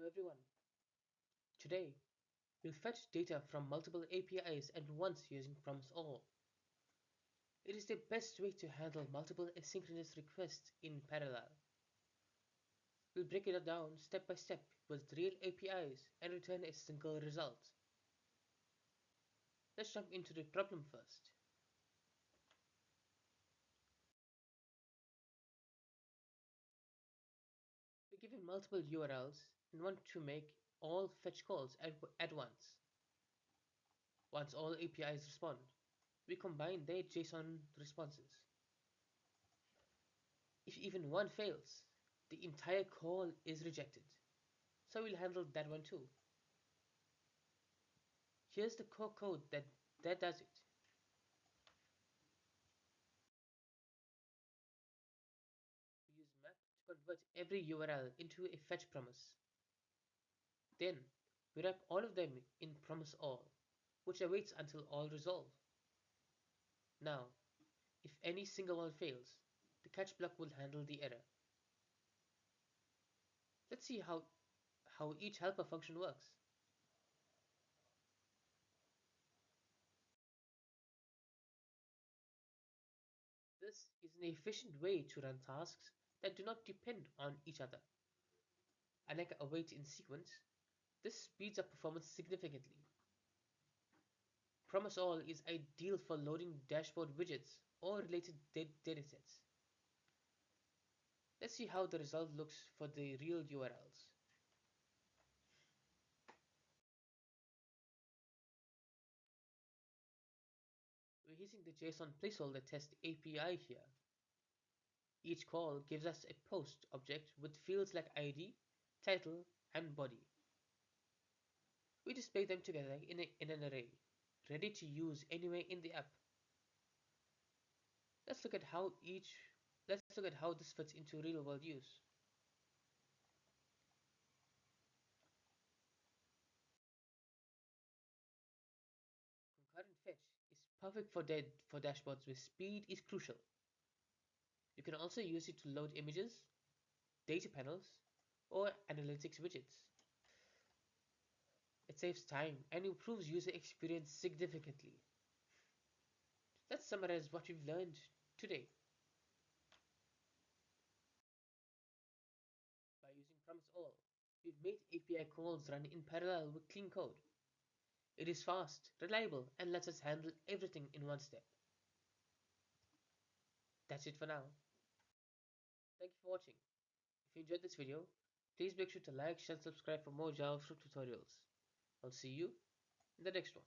Hello everyone. Today, we'll fetch data from multiple APIs at once using Promise.all. It is the best way to handle multiple asynchronous requests in parallel. We'll break it down step by step with real APIs and return a single result. Let's jump into the problem first. We're given multiple URLs and want to make all fetch calls at once. Once all APIs respond, we combine their JSON responses. If even one fails, the entire call is rejected. So we'll handle that one too. Here's the core code that does it. We use map to convert every URL into a fetch promise. Then we wrap all of them in promise all, which awaits until all resolve. Now, if any single one fails, the catch block will handle the error. Let's see how each helper function works. This is an efficient way to run tasks that do not depend on each other. Unlike await in sequence, this speeds up performance significantly. Promise All is ideal for loading dashboard widgets or related datasets. Let's see how the result looks for the real URLs. We're using the JSON placeholder test API here. Each call gives us a post object with fields like ID, title, and body. We display them together in an array, ready to use anywhere in the app. Let's look at how this fits into real world use. Concurrent fetch is perfect for dashboards where speed is crucial. You can also use it to load images, data panels, or analytics widgets. It saves time and improves user experience significantly. Let's summarize what we've learned today. By using Promise All, we've made API calls run in parallel with clean code. It is fast, reliable, and lets us handle everything in one step. That's it for now. Thank you for watching. If you enjoyed this video, please make sure to like, share, and subscribe for more JavaScript tutorials. I'll see you in the next one.